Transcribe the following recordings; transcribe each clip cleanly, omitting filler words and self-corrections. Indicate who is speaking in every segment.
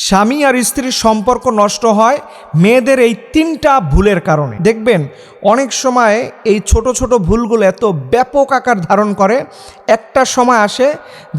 Speaker 1: স্বামী আর স্ত্রীর সম্পর্ক নষ্ট হয় মেয়েদের এই তিনটা ভুলের কারণে। দেখবেন অনেক সময় এই ছোট ছোট ভুলগুলো এত ব্যাপক আকার ধারণ করে, একটা সময় আসে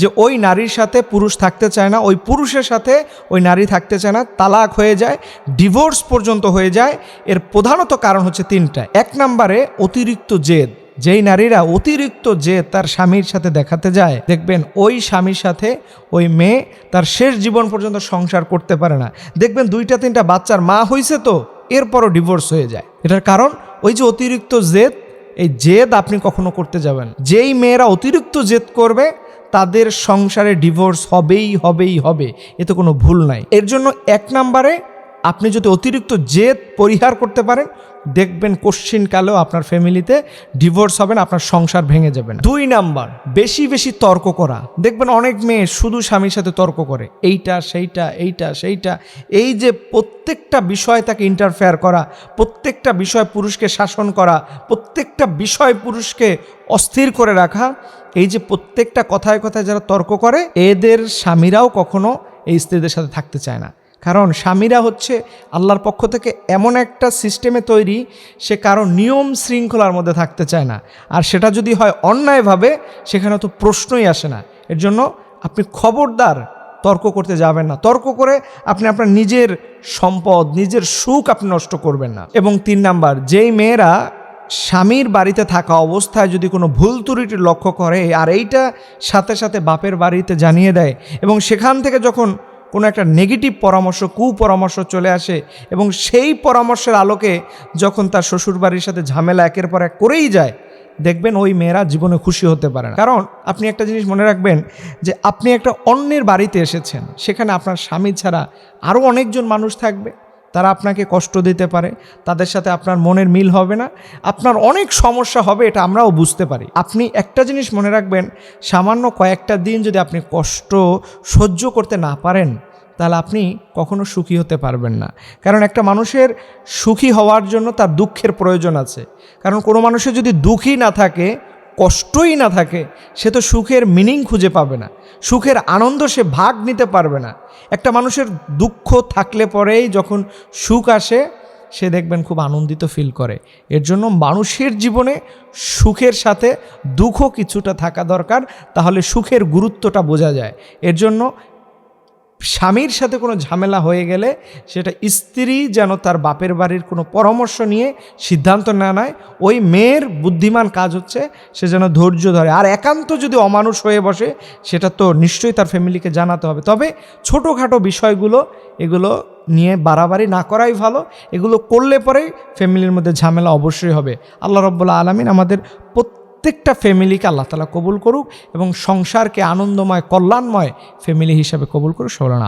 Speaker 1: যে ওই নারীর সাথে পুরুষ থাকতে চায় না, ওই পুরুষের সাথে ওই নারী থাকতে চায় না, তালাক হয়ে যায়, ডিভোর্স পর্যন্ত হয়ে যায়। এর প্রধানত কারণ হচ্ছে তিনটা। এক নম্বরে অতিরিক্ত জেদ। যেই নারীরা অতিরিক্ত জেদ তার স্বামীর সাথে দেখাতে যায়, দেখবেন ওই স্বামীর সাথে ওই মেয়ে তার শেষ জীবন পর্যন্ত সংসার করতে পারে না। দেখবেন 2-3টা বাচ্চার মা হয়েছে তো এরপরও ডিভোর্স হয়ে যায়। এটার কারণ ওই যে অতিরিক্ত জেদ। এই জেদ আপনি কখনো করতে যাবেন। যেই মেয়েরা অতিরিক্ত জেদ করবে তাদের সংসারে ডিভোর্স হবে, এতে কোনো ভুল নাই। এর জন্য এক নম্বরে আপনি যদি অতিরিক্ত জেদ পরিহার করতে পারেন, দেখবেন কোশ্চিনকালেও আপনার ফ্যামিলিতে ডিভোর্স হবে না, আপনার সংসার ভেঙে যাবে না। 2 নাম্বার, বেশি তর্ক করা। দেখবেন অনেক মেয়ে শুধু স্বামীর সাথে তর্ক করে, এইটা সেইটা, এই যে প্রত্যেকটা বিষয় তাকে ইন্টারফেয়ার করা, প্রত্যেকটা বিষয় পুরুষকে শাসন করা, প্রত্যেকটা বিষয় পুরুষকে অস্থির করে রাখা, এই যে প্রত্যেকটা কথায় যারা তর্ক করে, এদের স্বামীরাও কখনো এই স্ত্রীদের সাথে থাকতে চায় না। কারণ স্বামীরা হচ্ছে আল্লাহর পক্ষ থেকে এমন একটা সিস্টেমে তৈরি, সে কারো নিয়ম শৃঙ্খলার মধ্যে থাকতে চায় না। আর সেটা যদি হয় অন্যায়ভাবে, সেখানে তো প্রশ্নই আসে না। এর জন্য আপনি খবরদার তর্ক করতে যাবেন না। তর্ক করে আপনি আপনার নিজের সম্পদ, নিজের সুখ আপনি নষ্ট করবেন না। এবং 3 নাম্বার, যেই মেয়েরা স্বামীর বাড়িতে থাকা অবস্থায় যদি কোনো ভুল ত্রুটি লক্ষ্য করে আর এইটা সাথে বাপের বাড়িতে জানিয়ে দেয়, এবং সেখান থেকে যখন কোনো একটা নেগেটিভ পরামর্শ, কুপরামর্শ চলে আসে, এবং সেই পরামর্শের আলোকে যখন তার শ্বশুরবাড়ির সাথে ঝামেলা একের পর এক করেই যায়, দেখবেন ওই মেয়েরা জীবনে খুশি হতে পারে না। কারণ আপনি একটা জিনিস মনে রাখবেন যে আপনি একটা অন্যের বাড়িতে এসেছেন, সেখানে আপনার স্বামী ছাড়া আরও অনেকজন মানুষ থাকবে, তারা আপনাকে কষ্ট দিতে পারে, তাদের সাথে আপনার মনের মিল হবে না, আপনার অনেক সমস্যা হবে, এটা আমরাও বুঝতে পারি। আপনি একটা জিনিস মনে রাখবেন, সামান্য কয়েকটা দিন যদি আপনি কষ্ট সহ্য করতে না পারেন, তাহলে আপনি কখনো সুখী হতে পারবেন না। কারণ একটা মানুষের সুখী হওয়ার জন্য তার দুঃখের প্রয়োজন আছে। কারণ কোনো মানুষের যদি দুঃখই না থাকে, কষ্টই না থাকে, সে তো সুখের মিনিং খুঁজে পাবে না, সুখের আনন্দ সে ভাগ নিতে পারবে না। একটা মানুষের দুঃখ থাকলে পরেই যখন সুখ আসে, সে দেখবেন খুব আনন্দিত ফিল করে। এর জন্য মানুষের জীবনে সুখের সাথে দুঃখও কিছুটা থাকা দরকার, তাহলে সুখের গুরুত্বটা বোঝা যায়। এর জন্য স্বামীর সাথে কোনো ঝামেলা হয়ে গেলে সেটা স্ত্রী যেন তার বাপের বাড়ির কোনো পরামর্শ নিয়ে সিদ্ধান্ত না নেয়। ওই মেয়ের বুদ্ধিমান কাজ হচ্ছে সে যেন ধৈর্য ধরে। আর একান্ত যদি অমানুষ হয়ে বসে, সেটা তো নিশ্চয়ই তার ফ্যামিলিকে জানাতে হবে। তবে ছোটোখাটো বিষয়গুলো, এগুলো নিয়ে বাড়াবাড়ি না করাই ভালো। এগুলো করলে পরেই ফ্যামিলির মধ্যে ঝামেলা অবশ্যই হবে। আল্লাহ রাব্বুল আলামিন আমাদের প্রত্যেকটা ফ্যামিলিকে আল্লাহ তাআলা কবুল করুক এবং সংসারকে আনন্দময়, কল্যাণময় ফ্যামিলি হিসাবে কবুল করুক। সবাই আমিন।